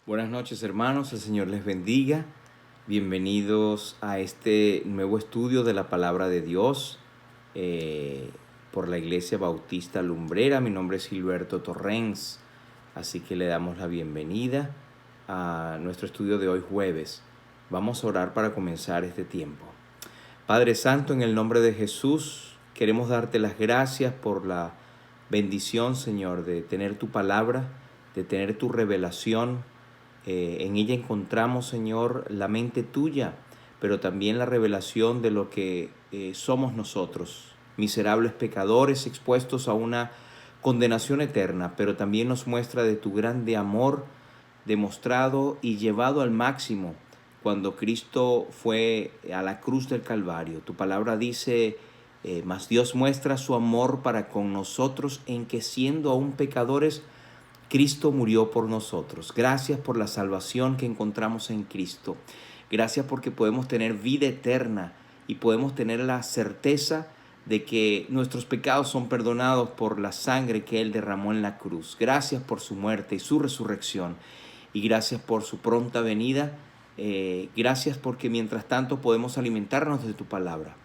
Buenas noches, hermanos, el Señor les bendiga. Bienvenidos a este nuevo estudio de la palabra de Dios eh, por la Iglesia Bautista Lumbrera. Mi nombre es Gilberto Torrens, así que le damos la bienvenida a nuestro estudio de hoy jueves. Vamos a orar para comenzar este tiempo. Padre Santo, en el nombre de Jesús, queremos darte las gracias por la bendición, Señor, de tener tu palabra, de tener tu revelación. En ella encontramos, Señor, la mente tuya, pero también la revelación de lo que somos nosotros, miserables pecadores expuestos a una condenación eterna, pero también nos muestra de tu grande amor demostrado y llevado al máximo cuando Cristo fue a la cruz del Calvario. Tu palabra dice, mas Dios muestra su amor para con nosotros en que siendo aún pecadores, Cristo murió por nosotros. Gracias por la salvación que encontramos en Cristo. Gracias porque podemos tener vida eterna y podemos tener la certeza de que nuestros pecados son perdonados por la sangre que Él derramó en la cruz. Gracias por su muerte y su resurrección. Y gracias por su pronta venida. Gracias porque mientras tanto podemos alimentarnos de tu palabra.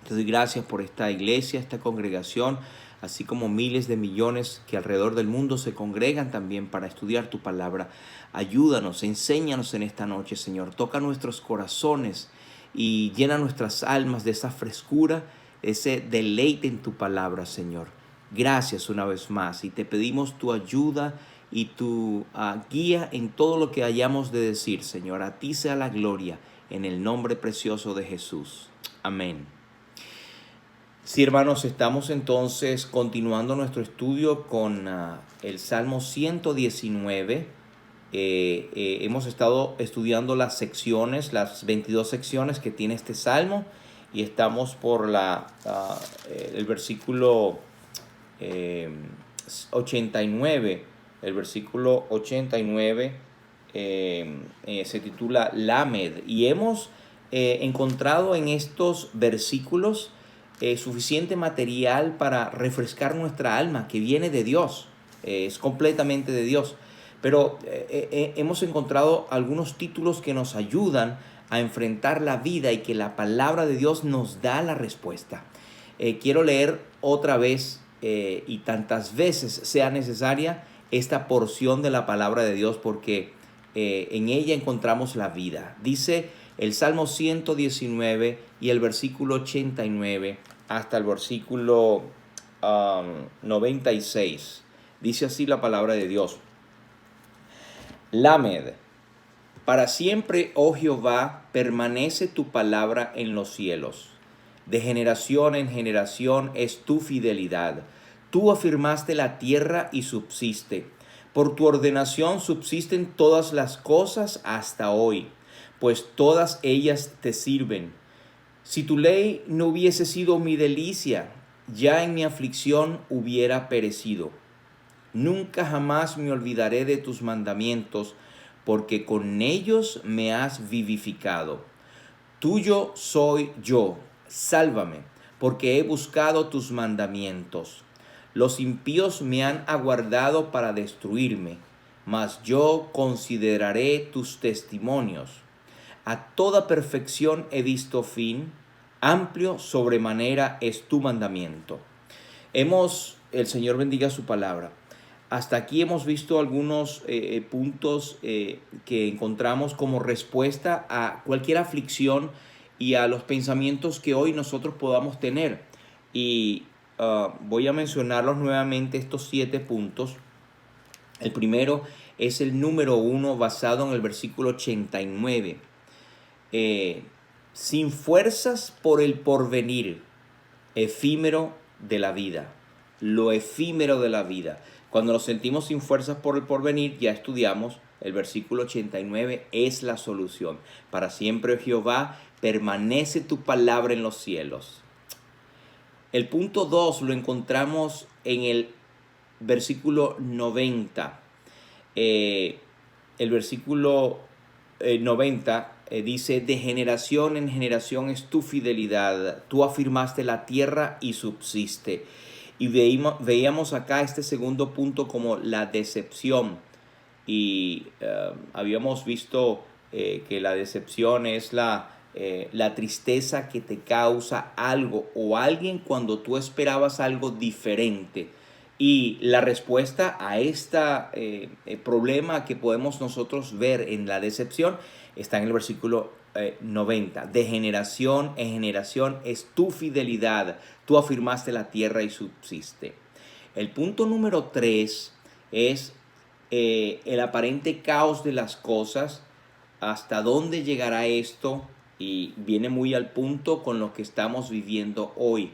Te doy gracias por esta iglesia, esta congregación, así como miles de millones que alrededor del mundo se congregan también para estudiar tu palabra. Ayúdanos, enséñanos en esta noche, Señor. Toca nuestros corazones y llena nuestras almas de esa frescura, ese deleite en tu palabra, Señor. Gracias una vez más y te pedimos tu ayuda y tu guía en todo lo que hayamos de decir, Señor. A ti sea la gloria en el nombre precioso de Jesús. Amén. Sí, hermanos, estamos entonces continuando nuestro estudio con el Salmo 119. Hemos estado estudiando las secciones, las 22 secciones que tiene este Salmo, y estamos por el versículo 89. El versículo 89 se titula Lamed, y hemos encontrado en estos versículos suficiente material para refrescar nuestra alma, que viene de Dios, es completamente de Dios. Pero hemos encontrado algunos títulos que nos ayudan a enfrentar la vida y que la palabra de Dios nos da la respuesta. Quiero leer otra vez y tantas veces sea necesaria esta porción de la palabra de Dios, porque en ella encontramos la vida. Dice el Salmo 119 y el versículo 89 hasta el versículo 96. Dice así la palabra de Dios. Lamed. Para siempre, oh Jehová, permanece tu palabra en los cielos. De generación en generación es tu fidelidad. Tú afirmaste la tierra y subsiste. Por tu ordenación subsisten todas las cosas hasta hoy, pues todas ellas te sirven. Si tu ley no hubiese sido mi delicia, ya en mi aflicción hubiera perecido. Nunca jamás me olvidaré de tus mandamientos, porque con ellos me has vivificado. Tuyo soy yo, sálvame, porque he buscado tus mandamientos. Los impíos me han aguardado para destruirme, mas yo consideraré tus testimonios. A toda perfección he visto fin, amplio sobremanera es tu mandamiento. El Señor bendiga su palabra. Hasta aquí hemos visto algunos puntos que encontramos como respuesta a cualquier aflicción y a los pensamientos que hoy nosotros podamos tener. Y voy a mencionarlos nuevamente, estos 7 puntos. El primero es el número 1, basado en el versículo 89. Sin fuerzas por el porvenir, efímero de la vida. Lo efímero de la vida. Cuando nos sentimos sin fuerzas por el porvenir, ya estudiamos, el versículo 89 es la solución. Para siempre, oh Jehová, permanece tu palabra en los cielos. El punto 2 lo encontramos en el versículo 90. El versículo 90 dice, de generación en generación es tu fidelidad. Tú afirmaste la tierra y subsiste. Y veíamos acá este segundo punto como la decepción. y habíamos visto que la decepción es la tristeza que te causa algo o alguien cuando tú esperabas algo diferente. Y la respuesta a este problema que podemos nosotros ver en la decepción está en el versículo 90. De generación en generación es tu fidelidad. Tú afirmaste la tierra y subsiste. El punto número 3 es el aparente caos de las cosas. ¿Hasta dónde llegará esto? Y viene muy al punto con lo que estamos viviendo hoy.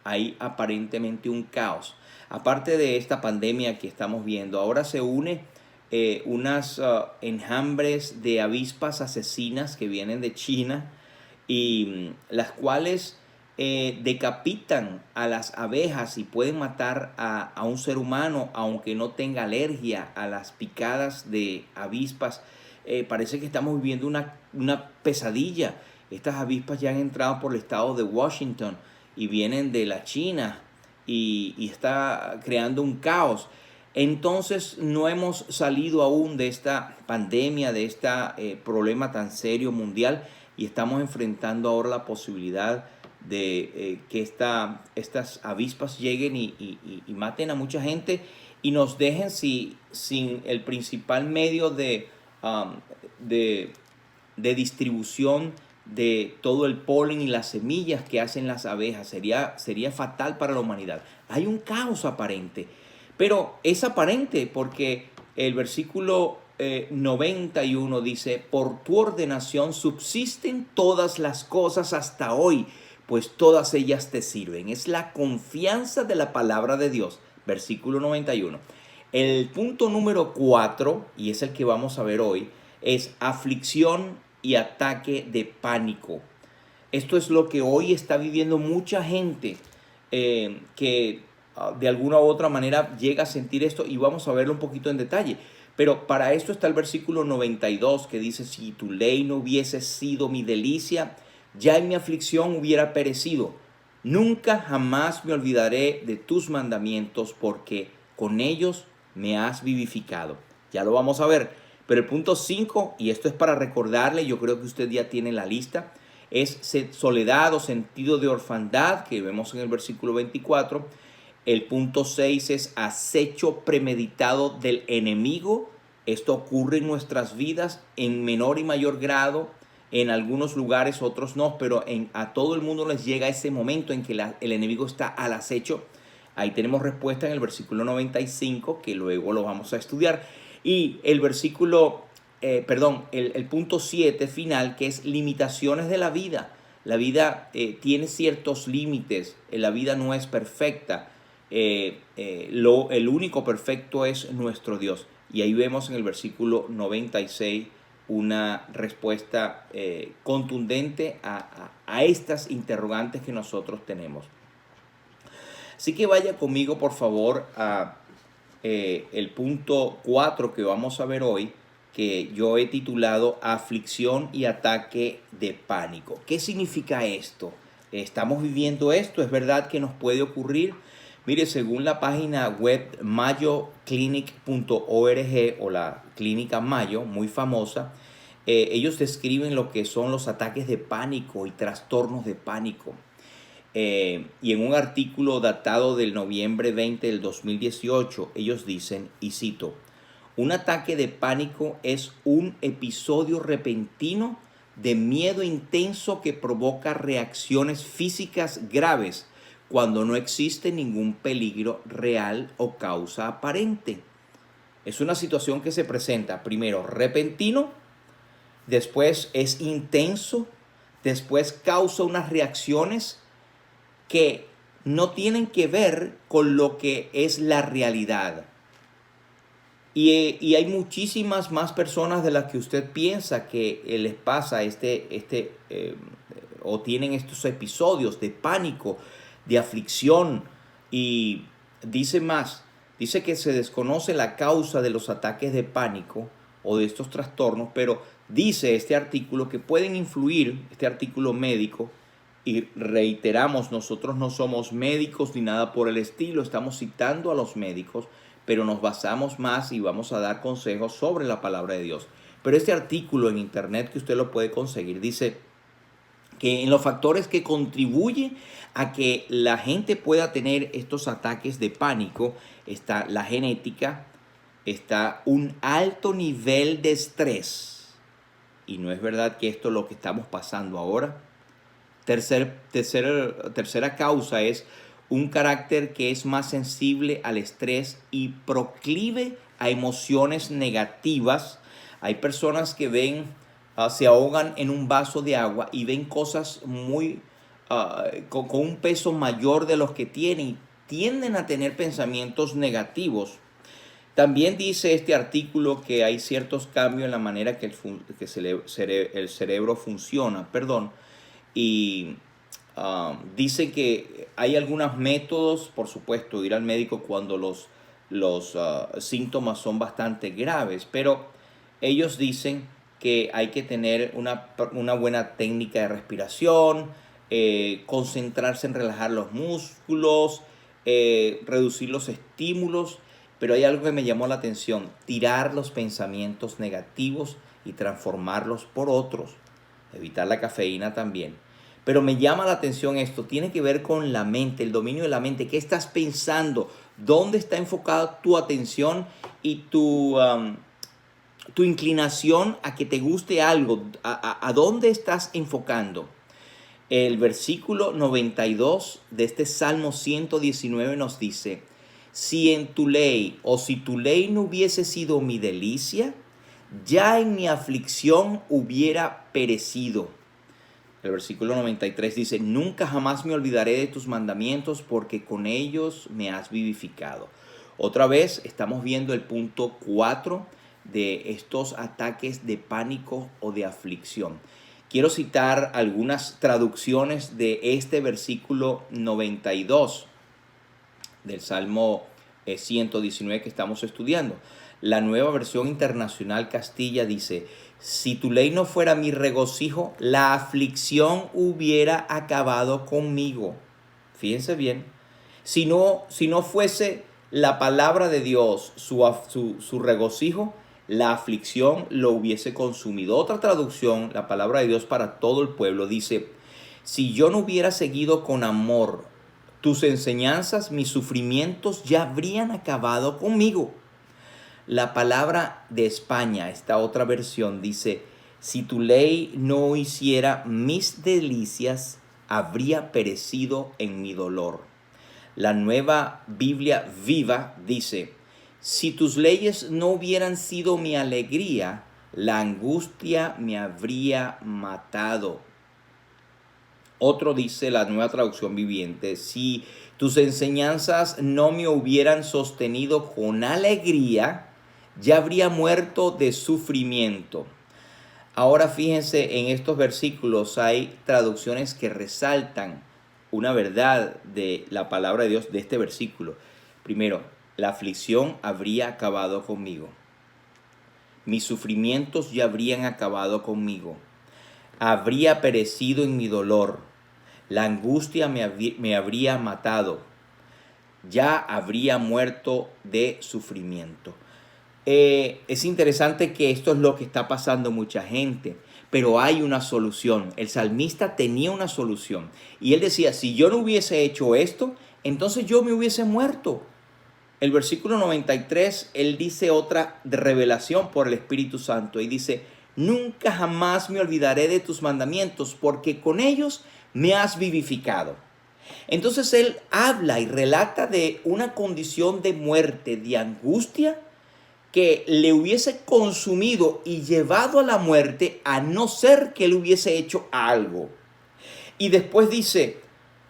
Hay aparentemente un caos. Aparte de esta pandemia que estamos viendo, ahora se une unas enjambres de avispas asesinas que vienen de China y las cuales decapitan a las abejas y pueden matar a un ser humano aunque no tenga alergia a las picadas de avispas. Parece que estamos viviendo una pesadilla. Estas avispas ya han entrado por el estado de Washington y vienen de la China y está creando un caos. Entonces no hemos salido aún de esta pandemia, de este problema tan serio mundial, y estamos enfrentando ahora la posibilidad de que estas avispas lleguen y maten a mucha gente y nos dejen sin el principal medio um, de, de distribución de todo el polen y las semillas que hacen las abejas. Sería fatal para la humanidad. Hay un caos aparente, pero es aparente porque el versículo 91 dice: por tu ordenación subsisten todas las cosas hasta hoy, pues todas ellas te sirven. Es la confianza de la palabra de Dios. Versículo 91. El punto número 4, y es el que vamos a ver hoy, es aflicción y ataque de pánico. Esto es lo que hoy está viviendo mucha gente que de alguna u otra manera llega a sentir esto, y vamos a verlo un poquito en detalle. Pero para esto está el versículo 92 que dice: si tu ley no hubiese sido mi delicia, ya en mi aflicción hubiera perecido. Nunca jamás me olvidaré de tus mandamientos, porque con ellos me has vivificado. Ya lo vamos a ver. Pero el punto 5, y esto es para recordarle, yo creo que usted ya tiene la lista, es soledad o sentido de orfandad, que vemos en el versículo 24. El punto 6 es acecho premeditado del enemigo. Esto ocurre en nuestras vidas en menor y mayor grado. En algunos lugares, otros no, pero a todo el mundo les llega ese momento en que el enemigo está al acecho. Ahí tenemos respuesta en el versículo 95, que luego lo vamos a estudiar. Y el versículo, el punto 7 final, que es limitaciones de la vida. La vida tiene ciertos límites, la vida no es perfecta. El único perfecto es nuestro Dios. Y ahí vemos en el versículo 96 una respuesta contundente a estas interrogantes que nosotros tenemos. Así que vaya conmigo, por favor, a el punto 4 que vamos a ver hoy, que yo he titulado aflicción y ataque de pánico. ¿Qué significa esto? ¿Estamos viviendo esto? ¿Es verdad que nos puede ocurrir? Mire, según la página web mayoclinic.org, o la clínica Mayo, muy famosa, ellos describen lo que son los ataques de pánico y trastornos de pánico. Y en un artículo datado del noviembre 20 del 2018, ellos dicen, y cito: un ataque de pánico es un episodio repentino de miedo intenso que provoca reacciones físicas graves cuando no existe ningún peligro real o causa aparente. Es una situación que se presenta primero repentino, después es intenso, después causa unas reacciones que no tienen que ver con lo que es la realidad. Y hay muchísimas más personas de las que usted piensa que les pasa o tienen estos episodios de pánico, de aflicción. Y dice que se desconoce la causa de los ataques de pánico o de estos trastornos, pero dice este artículo que pueden influir, este artículo médico. Y reiteramos, nosotros no somos médicos ni nada por el estilo, estamos citando a los médicos, pero nos basamos más y vamos a dar consejos sobre la palabra de Dios. Pero este artículo en internet que usted lo puede conseguir dice que en los factores que contribuyen a que la gente pueda tener estos ataques de pánico está la genética, está un alto nivel de estrés. Y no es verdad que esto es lo que estamos pasando ahora. Tercera causa es un carácter que es más sensible al estrés y proclive a emociones negativas. Hay personas que se ahogan en un vaso de agua y ven cosas con un peso mayor de los que tienen y tienden a tener pensamientos negativos. También dice este artículo que hay ciertos cambios en la manera que el cerebro funciona, y dice que hay algunos métodos, por supuesto, ir al médico cuando los síntomas son bastante graves, pero ellos dicen que hay que tener una buena técnica de respiración, concentrarse en relajar los músculos, reducir los estímulos. Pero hay algo que me llamó la atención: tirar los pensamientos negativos y transformarlos por otros. Evitar la cafeína también. Pero me llama la atención esto, tiene que ver con la mente, el dominio de la mente. ¿Qué estás pensando? ¿Dónde está enfocada tu atención y tu inclinación a que te guste algo? ¿A dónde estás enfocando? El versículo 92 de este Salmo 119 nos dice: si en tu ley, o si tu ley no hubiese sido mi delicia, ya en mi aflicción hubiera perecido. El versículo 93 dice: nunca jamás me olvidaré de tus mandamientos, porque con ellos me has vivificado. Otra vez estamos viendo el punto 4 de estos ataques de pánico o de aflicción. Quiero citar algunas traducciones de este versículo 92 del Salmo 119 que estamos estudiando. La Nueva Versión Internacional Castilla dice: si tu ley no fuera mi regocijo, la aflicción hubiera acabado conmigo. Fíjense bien. Si no fuese la palabra de Dios su regocijo, la aflicción lo hubiese consumido. Otra traducción, la palabra de Dios para todo el pueblo, dice: si yo no hubiera seguido con amor tus enseñanzas, mis sufrimientos ya habrían acabado conmigo. La palabra de España, esta otra versión, dice: si tu ley no hiciera mis delicias, habría perecido en mi dolor. La Nueva Biblia Viva dice: si tus leyes no hubieran sido mi alegría, la angustia me habría matado. Otro dice, la Nueva Traducción Viviente: si tus enseñanzas no me hubieran sostenido con alegría, ya habría muerto de sufrimiento. Ahora fíjense, en estos versículos hay traducciones que resaltan una verdad de la palabra de Dios de este versículo. Primero, la aflicción habría acabado conmigo. Mis sufrimientos ya habrían acabado conmigo. Habría perecido en mi dolor. La angustia me habría matado. Ya habría muerto de sufrimiento. Es interesante que esto es lo que está pasando mucha gente, pero hay una solución. El salmista tenía una solución y él decía: si yo no hubiese hecho esto, entonces yo me hubiese muerto. El versículo 93, él dice otra revelación por el Espíritu Santo y dice: nunca jamás me olvidaré de tus mandamientos, porque con ellos me has vivificado. Entonces él habla y relata de una condición de muerte, de angustia, que le hubiese consumido y llevado a la muerte, a no ser que él hubiese hecho algo. Y después dice: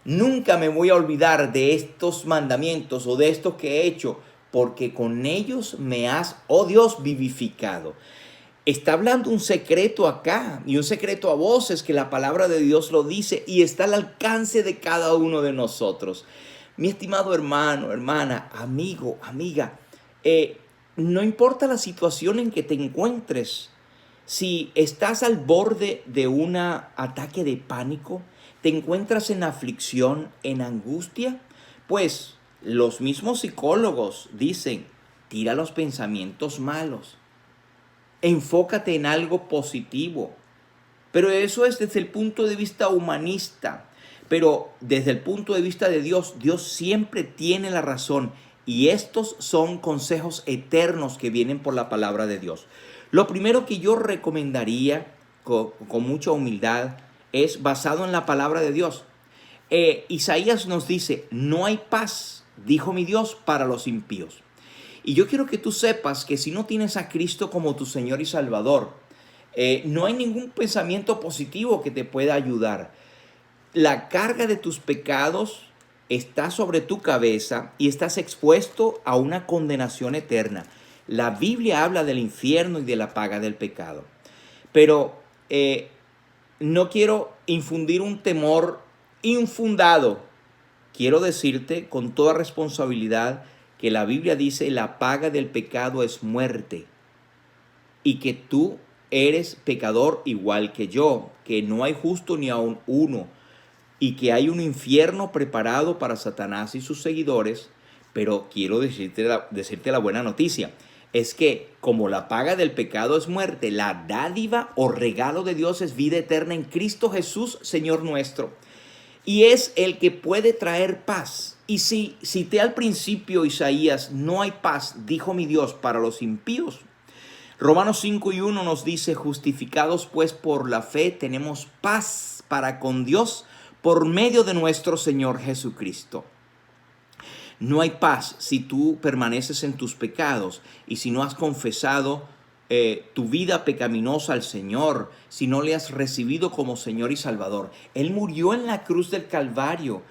nunca me voy a olvidar de estos mandamientos o de estos que he hecho, porque con ellos me has, oh Dios, vivificado. Está hablando un secreto acá, y un secreto a voces, que la palabra de Dios lo dice y está al alcance de cada uno de nosotros. Mi estimado hermano, hermana, amigo, amiga, no importa la situación en que te encuentres, si estás al borde de un ataque de pánico, te encuentras en aflicción, en angustia, pues los mismos psicólogos dicen: tira los pensamientos malos. Enfócate en algo positivo. Pero eso es desde el punto de vista humanista. Pero desde el punto de vista de Dios, Dios siempre tiene la razón. Y estos son consejos eternos que vienen por la palabra de Dios. Lo primero que yo recomendaría con mucha humildad es basado en la palabra de Dios. Isaías nos dice, no hay paz, dijo mi Dios, para los impíos. Y yo quiero que tú sepas que si no tienes a Cristo como tu Señor y Salvador, no hay ningún pensamiento positivo que te pueda ayudar. La carga de tus pecados está sobre tu cabeza y estás expuesto a una condenación eterna. La Biblia habla del infierno y de la paga del pecado. Pero no quiero infundir un temor infundado. Quiero decirte con toda responsabilidad que la Biblia dice la paga del pecado es muerte y que tú eres pecador igual que yo, que no hay justo ni aun uno y que hay un infierno preparado para Satanás y sus seguidores. Pero quiero decirte la buena noticia. Es que como la paga del pecado es muerte, la dádiva o regalo de Dios es vida eterna en Cristo Jesús, Señor nuestro. Y es el que puede traer paz. Y si cité al principio Isaías, no hay paz, dijo mi Dios, para los impíos. Romanos 5:1 nos dice, justificados pues por la fe, tenemos paz para con Dios por medio de nuestro Señor Jesucristo. No hay paz si tú permaneces en tus pecados y si no has confesado tu vida pecaminosa al Señor, si no le has recibido como Señor y Salvador. Él murió en la cruz del Calvario.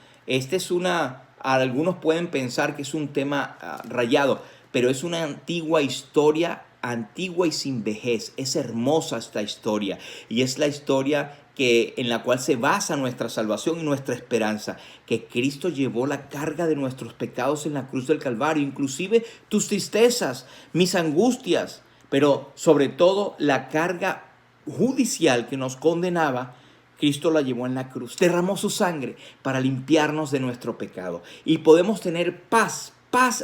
Algunos pueden pensar que es un tema rayado, pero es una antigua historia, antigua y sin vejez. Es hermosa esta historia y es la historia en la cual se basa nuestra salvación y nuestra esperanza, que Cristo llevó la carga de nuestros pecados en la cruz del Calvario, inclusive tus tristezas, mis angustias, pero sobre todo la carga judicial que nos condenaba. Cristo la llevó en la cruz, derramó su sangre para limpiarnos de nuestro pecado y podemos tener paz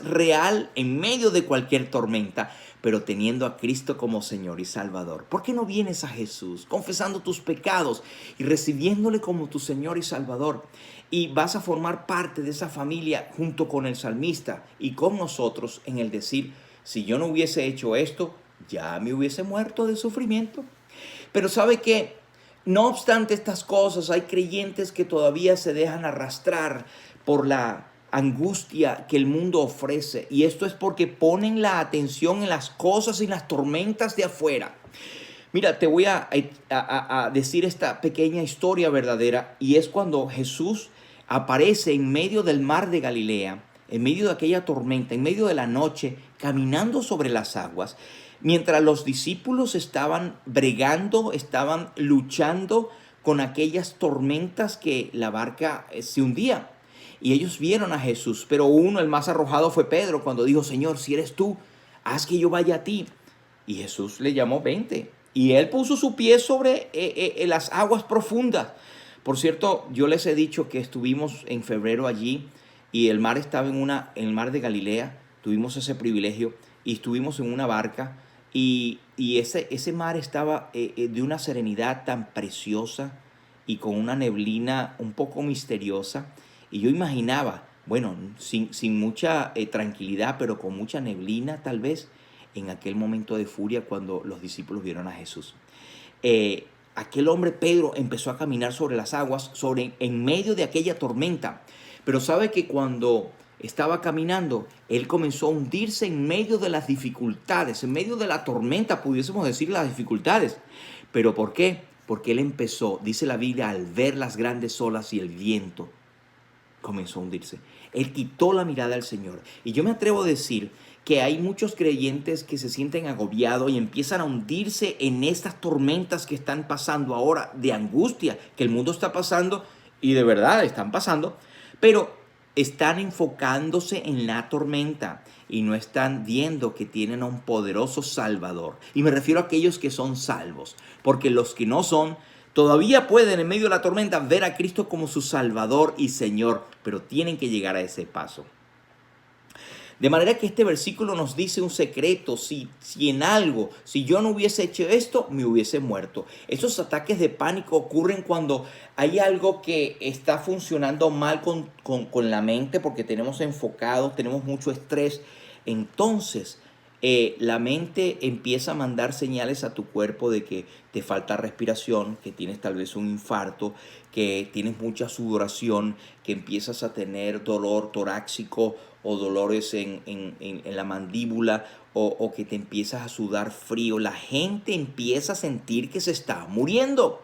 real en medio de cualquier tormenta, pero teniendo a Cristo como Señor y Salvador. ¿Por qué no vienes a Jesús confesando tus pecados y recibiéndole como tu Señor y Salvador? Y vas a formar parte de esa familia junto con el salmista y con nosotros en el decir, si yo no hubiese hecho esto, ya me hubiese muerto de sufrimiento. Pero ¿sabe qué? No obstante estas cosas, hay creyentes que todavía se dejan arrastrar por la angustia que el mundo ofrece. Y esto es porque ponen la atención en las cosas y las tormentas de afuera. Mira, te voy a decir esta pequeña historia verdadera. Y es cuando Jesús aparece en medio del mar de Galilea, en medio de aquella tormenta, en medio de la noche, caminando sobre las aguas. Mientras los discípulos estaban bregando, estaban luchando con aquellas tormentas que la barca se hundía. Y ellos vieron a Jesús, pero el más arrojado fue Pedro, cuando dijo, Señor, si eres tú, haz que yo vaya a ti. Y Jesús le llamó, vente. Y él puso su pie sobre las aguas profundas. Por cierto, yo les he dicho que estuvimos en febrero allí y el mar estaba en el mar de Galilea. Tuvimos ese privilegio y estuvimos en una barca. Y ese mar estaba de una serenidad tan preciosa y con una neblina un poco misteriosa. Y yo imaginaba, bueno, sin mucha tranquilidad, pero con mucha neblina tal vez, en aquel momento de furia cuando los discípulos vieron a Jesús. Aquel hombre Pedro empezó a caminar sobre las aguas, en medio de aquella tormenta. Pero sabe que cuando estaba caminando, él comenzó a hundirse en medio de las dificultades, en medio de la tormenta, pudiésemos decir las dificultades. ¿Pero por qué? Porque él empezó, dice la Biblia, al ver las grandes olas y el viento, comenzó a hundirse. Él quitó la mirada al Señor. Y yo me atrevo a decir que hay muchos creyentes que se sienten agobiados y empiezan a hundirse en estas tormentas que están pasando ahora de angustia, que el mundo está pasando y de verdad están pasando, pero están enfocándose en la tormenta y no están viendo que tienen a un poderoso Salvador. Y me refiero a aquellos que son salvos, porque los que no son, todavía pueden en medio de la tormenta ver a Cristo como su Salvador y Señor, pero tienen que llegar a ese paso. De manera que este versículo nos dice un secreto: si yo no hubiese hecho esto, me hubiese muerto. Esos ataques de pánico ocurren cuando hay algo que está funcionando mal con la mente, porque tenemos enfocados, tenemos mucho estrés. Entonces, la mente empieza a mandar señales a tu cuerpo de que te falta respiración, que tienes tal vez un infarto, que tienes mucha sudoración, que empiezas a tener dolor torácico o dolores en la mandíbula, o que te empiezas a sudar frío. La gente empieza a sentir que se está muriendo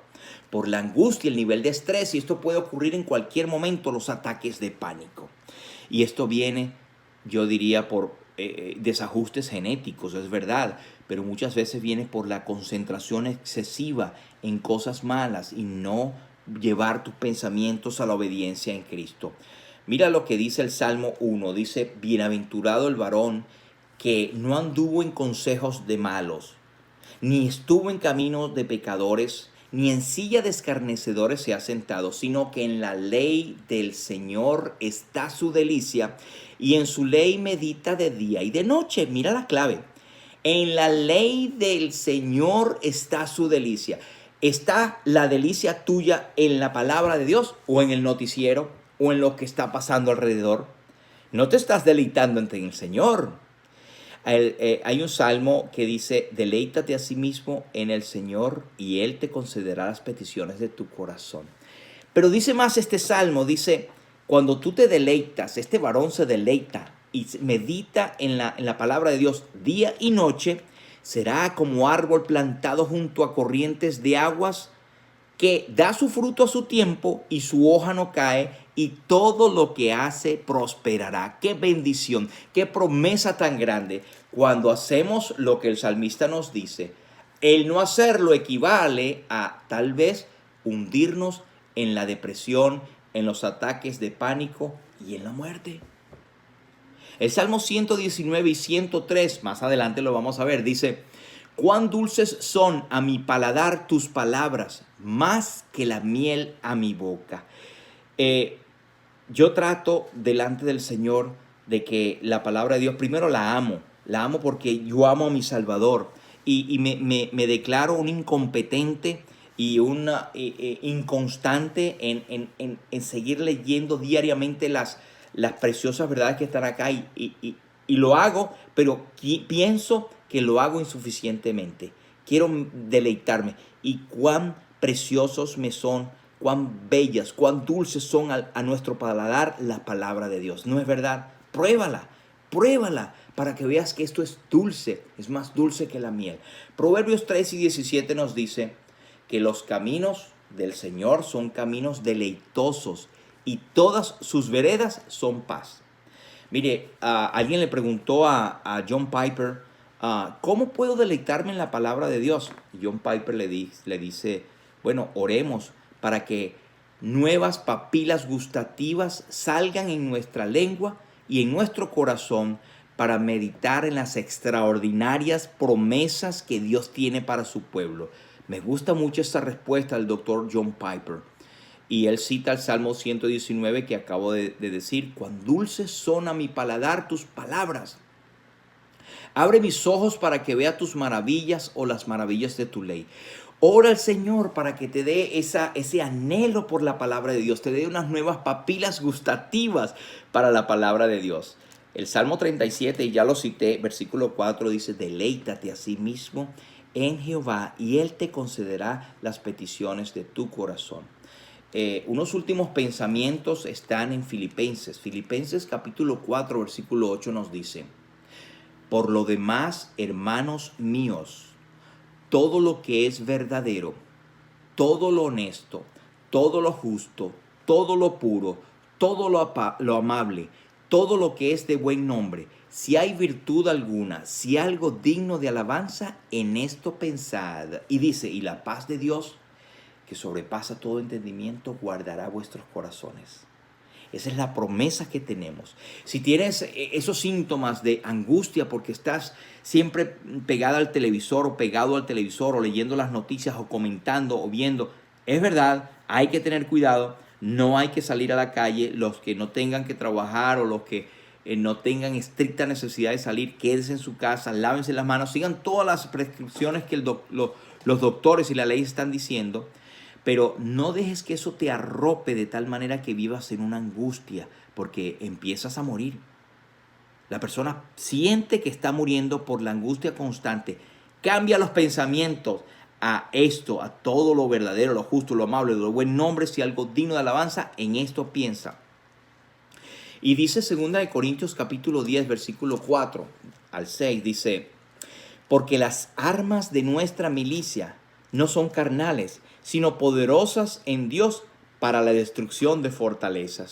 por la angustia, el nivel de estrés, y esto puede ocurrir en cualquier momento, los ataques de pánico. Y esto viene, yo diría, por desajustes genéticos, es verdad, pero muchas veces viene por la concentración excesiva en cosas malas y no llevar tus pensamientos a la obediencia en Cristo. Mira lo que dice el Salmo 1, dice: bienaventurado el varón que no anduvo en consejos de malos, ni estuvo en caminos de pecadores, ni en silla de escarnecedores se ha sentado, sino que en la ley del Señor está su delicia, y en su ley medita de día y de noche. Mira la clave: en la ley del Señor está su delicia. ¿Está la delicia tuya en la palabra de Dios, o en el noticiero, o en lo que está pasando alrededor? No te estás deleitando en el Señor. Hay un salmo que dice: deleítate a sí mismo en el Señor y Él te concederá las peticiones de tu corazón. Pero dice más este salmo, dice: cuando tú te deleitas, este varón se deleita y medita en la palabra de Dios día y noche, será como árbol plantado junto a corrientes de aguas, que da su fruto a su tiempo y su hoja no cae, y todo lo que hace prosperará. ¡Qué bendición! ¡Qué promesa tan grande! Cuando hacemos lo que el salmista nos dice, el no hacerlo equivale a tal vez hundirnos en la depresión, en los ataques de pánico y en la muerte. El Salmo 119 y 103, más adelante lo vamos a ver, dice: cuán dulces son a mi paladar tus palabras, más que la miel a mi boca. Yo trato delante del Señor de que la palabra de Dios, primero la amo porque yo amo a mi Salvador, y me declaro un incompetente y un inconstante en seguir leyendo diariamente las preciosas verdades que están acá, y lo hago, pero pienso que lo hago insuficientemente. Quiero deleitarme, y cuán preciosos me son, cuán bellas, cuán dulces son a nuestro paladar la palabra de Dios. ¿No es verdad? Pruébala para que veas que esto es dulce, es más dulce que la miel. Proverbios 3 y 17 nos dice que los caminos del Señor son caminos deleitosos, y todas sus veredas son paz. Mire, alguien le preguntó a John Piper: ¿cómo puedo deleitarme en la palabra de Dios? Y John Piper le dice: bueno, oremos para que nuevas papilas gustativas salgan en nuestra lengua y en nuestro corazón, para meditar en las extraordinarias promesas que Dios tiene para su pueblo. Me gusta mucho esta respuesta del doctor John Piper. Y él cita el Salmo 119 que acabo de decir: cuán dulces son a mi paladar tus palabras. Abre mis ojos para que vea tus maravillas, o las maravillas de tu ley. Ora al Señor para que te dé ese anhelo por la palabra de Dios, te dé unas nuevas papilas gustativas para la palabra de Dios. El Salmo 37, y ya lo cité, versículo 4 dice: deleítate a sí mismo en Jehová y Él te concederá las peticiones de tu corazón. Unos últimos pensamientos están en Filipenses. Filipenses capítulo 4, versículo 8 nos dice: por lo demás, hermanos míos, todo lo que es verdadero, todo lo honesto, todo lo justo, todo lo puro, todo lo amable, todo lo que es de buen nombre, si hay virtud alguna, si algo digno de alabanza, en esto pensad. Y dice: y la paz de Dios, que sobrepasa todo entendimiento, guardará vuestros corazones. Esa es la promesa que tenemos. Si tienes esos síntomas de angustia porque estás siempre pegada al televisor, o pegado al televisor, o leyendo las noticias, o comentando, o viendo, es verdad, hay que tener cuidado. No hay que salir a la calle. Los que no tengan que trabajar, o los que no tengan estricta necesidad de salir, quédense en su casa, lávense las manos, sigan todas las prescripciones que los doctores y la ley están diciendo, pero no dejes que eso te arrope de tal manera que vivas en una angustia, porque empiezas a morir. La persona siente que está muriendo por la angustia constante. Cambia los pensamientos a esto, a todo lo verdadero, lo justo, lo amable, lo buen nombre, si algo digno de alabanza, en esto piensa. Y dice 2 Corintios capítulo 10, versículo 4 al 6, dice: porque las armas de nuestra milicia no son carnales, sino poderosas en Dios para la destrucción de fortalezas.